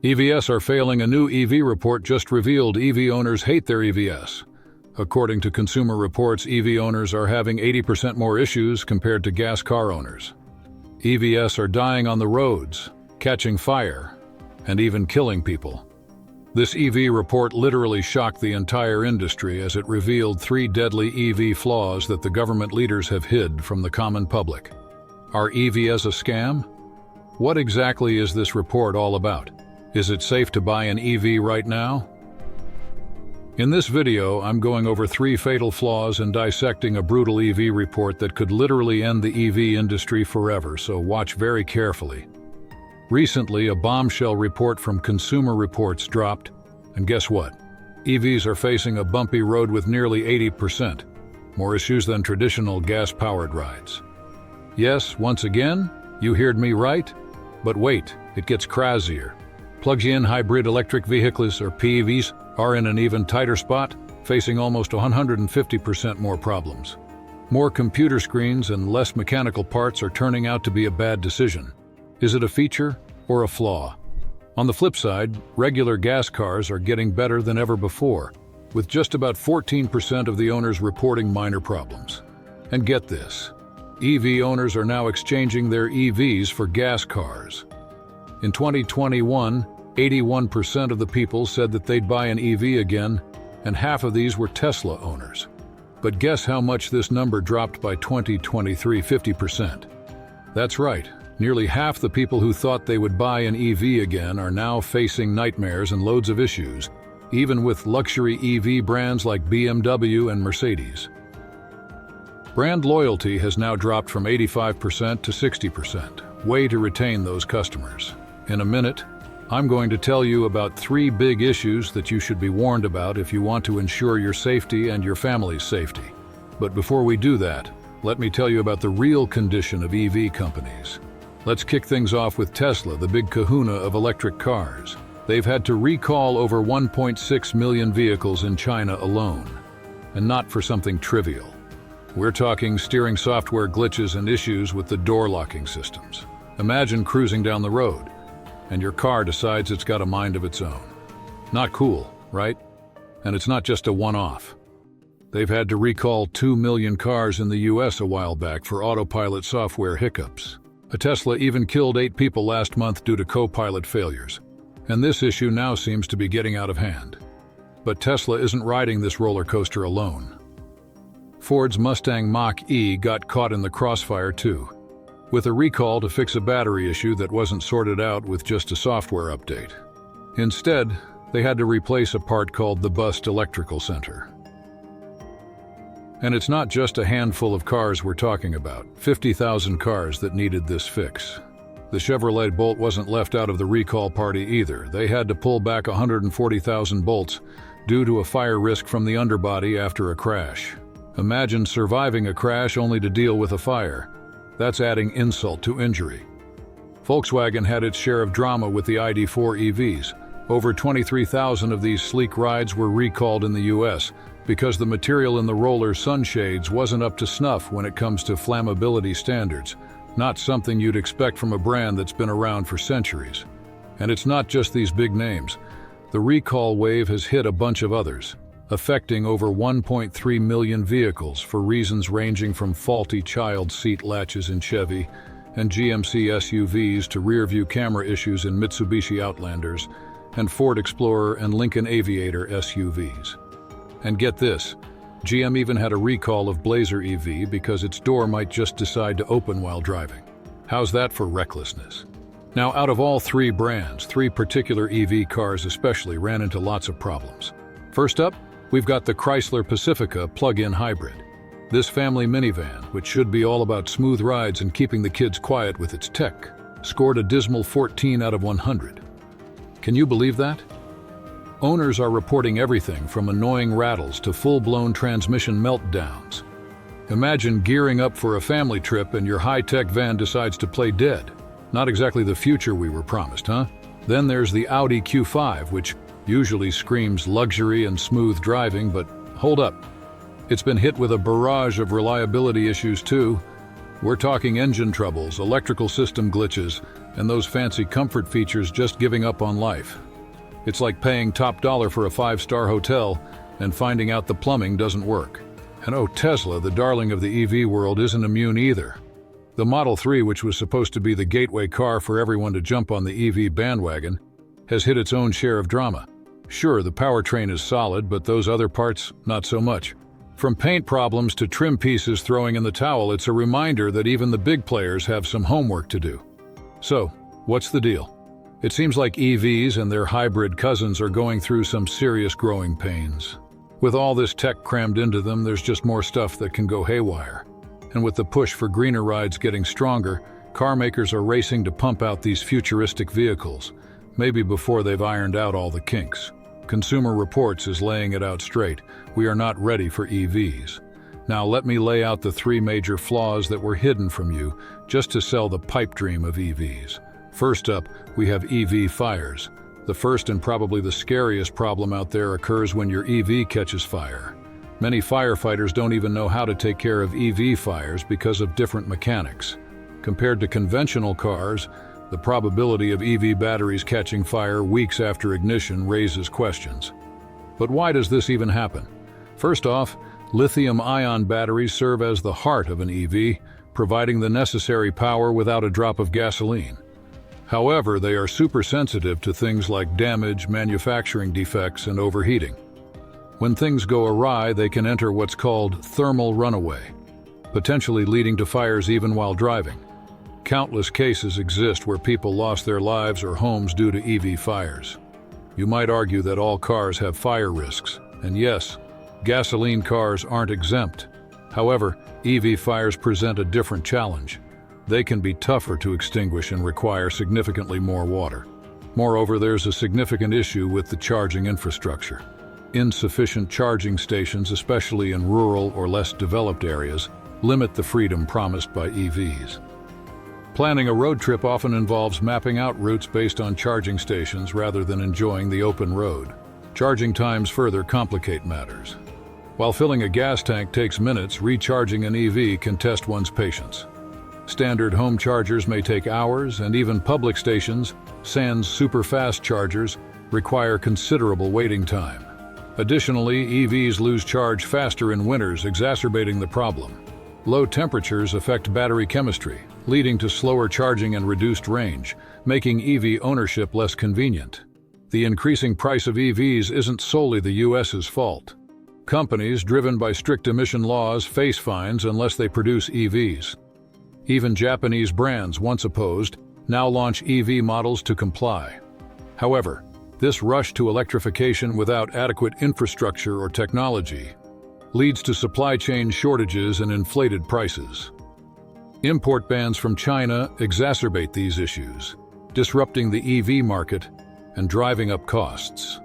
EVs are failing. A new EV report just revealed EV owners hate their EVs. According to Consumer Reports, EV owners are having 80% more issues compared to gas car owners. EVs are dying on the roads, catching fire, and even killing people. This EV report literally shocked the entire industry as it revealed 3 deadly EV flaws that the government leaders have hid from the common public. Are EVs a scam? What exactly is this report all about? Is it safe to buy an EV right now? In this video, I'm going over 3 fatal flaws and dissecting a brutal EV report that could literally end the EV industry forever, so watch very carefully. Recently, a bombshell report from Consumer Reports dropped, and guess what? EVs are facing a bumpy road with nearly 80% more issues than traditional gas-powered rides. Yes, once again, you heard me right, but wait, it gets crazier. Plug-in hybrid electric vehicles, or PEVs, are in an even tighter spot, facing almost 150% more problems. More computer screens and less mechanical parts are turning out to be a bad decision. Is it a feature or a flaw? On the flip side, regular gas cars are getting better than ever before, with just about 14% of the owners reporting minor problems. And get this, EV owners are now exchanging their EVs for gas cars. In 2021, 81% of the people said that they'd buy an EV again, and half of these were Tesla owners. But guess how much this number dropped by 2023? 50%. That's right. Nearly half the people who thought they would buy an EV again are now facing nightmares and loads of issues, even with luxury EV brands like BMW and Mercedes. Brand loyalty has now dropped from 85% to 60%. Way to retain those customers. In a minute, I'm going to tell you about 3 big issues that you should be warned about if you want to ensure your safety and your family's safety. But before we do that, let me tell you about the real condition of EV companies. Let's kick things off with Tesla, the big kahuna of electric cars. They've had to recall over 1.6 million vehicles in China alone. And not for something trivial. We're talking steering software glitches and issues with the door locking systems. Imagine cruising down the road, and your car decides it's got a mind of its own. Not cool, right? And it's not just a one-off. They've had to recall 2 million cars in the US a while back for autopilot software hiccups. A Tesla even killed 8 people last month due to co-pilot failures. And this issue now seems to be getting out of hand. But Tesla isn't riding this roller coaster alone. Ford's Mustang Mach-E got caught in the crossfire too, with a recall to fix a battery issue that wasn't sorted out with just a software update. Instead, they had to replace a part called the bus electrical center. And it's not just a handful of cars we're talking about, 50,000 cars that needed this fix. The Chevrolet Bolt wasn't left out of the recall party either. They had to pull back 140,000 bolts due to a fire risk from the underbody after a crash. Imagine surviving a crash only to deal with a fire. That's adding insult to injury. Volkswagen had its share of drama with the ID4 EVs. Over 23,000 of these sleek rides were recalled in the US because the material in the roller sunshades wasn't up to snuff when it comes to flammability standards. Not something you'd expect from a brand that's been around for centuries. And it's not just these big names. The recall wave has hit a bunch of others, affecting over 1.3 million vehicles for reasons ranging from faulty child seat latches in Chevy and GMC SUVs to rear-view camera issues in Mitsubishi Outlanders and Ford Explorer and Lincoln Aviator SUVs. And get this, GM even had a recall of Blazer EV because its door might just decide to open while driving. How's that for recklessness? Now, out of all 3 brands, 3 particular EV cars especially ran into lots of problems. First up, we've got the Chrysler Pacifica plug-in hybrid. This family minivan, which should be all about smooth rides and keeping the kids quiet with its tech, scored a dismal 14 out of 100. Can you believe that? Owners are reporting everything from annoying rattles to full-blown transmission meltdowns. Imagine gearing up for a family trip and your high-tech van decides to play dead. Not exactly the future we were promised, huh? Then there's the Audi Q5, which usually screams luxury and smooth driving, but hold up. It's been hit with a barrage of reliability issues too. We're talking engine troubles, electrical system glitches, and those fancy comfort features just giving up on life. It's like paying top dollar for a 5-star hotel and finding out the plumbing doesn't work. And oh, Tesla, the darling of the EV world, isn't immune either. The Model 3, which was supposed to be the gateway car for everyone to jump on the EV bandwagon, has hit its own share of drama. Sure, the powertrain is solid, but those other parts, not so much. From paint problems to trim pieces throwing in the towel, it's a reminder that even the big players have some homework to do. So, what's the deal? It seems like EVs and their hybrid cousins are going through some serious growing pains. With all this tech crammed into them, there's just more stuff that can go haywire. And with the push for greener rides getting stronger, car makers are racing to pump out these futuristic vehicles, maybe before they've ironed out all the kinks. Consumer Reports is laying it out straight. We are not ready for EVs. Now let me lay out the 3 major flaws that were hidden from you just to sell the pipe dream of EVs. First up, we have EV fires. The first and probably the scariest problem out there occurs when your EV catches fire. Many firefighters don't even know how to take care of EV fires because of different mechanics. Compared to conventional cars, the probability of EV batteries catching fire weeks after ignition raises questions. But why does this even happen? First off, lithium-ion batteries serve as the heart of an EV, providing the necessary power without a drop of gasoline. However, they are super sensitive to things like damage, manufacturing defects, and overheating. When things go awry, they can enter what's called thermal runaway, potentially leading to fires even while driving. Countless cases exist where people lost their lives or homes due to EV fires. You might argue that all cars have fire risks, and yes, gasoline cars aren't exempt. However, EV fires present a different challenge. They can be tougher to extinguish and require significantly more water. Moreover, there's a significant issue with the charging infrastructure. Insufficient charging stations, especially in rural or less developed areas, limit the freedom promised by EVs. Planning a road trip often involves mapping out routes based on charging stations rather than enjoying the open road. Charging times further complicate matters. While filling a gas tank takes minutes, recharging an EV can test one's patience. Standard home chargers may take hours, and even public stations, sans super-fast chargers, require considerable waiting time. Additionally, EVs lose charge faster in winters, exacerbating the problem. Low temperatures affect battery chemistry, leading to slower charging and reduced range, making EV ownership less convenient. The increasing price of EVs isn't solely the US's fault. Companies, driven by strict emission laws, face fines unless they produce EVs. Even Japanese brands, once opposed, now launch EV models to comply. However, this rush to electrification without adequate infrastructure or technology leads to supply chain shortages and inflated prices. Import bans from China exacerbate these issues, disrupting the EV market and driving up costs.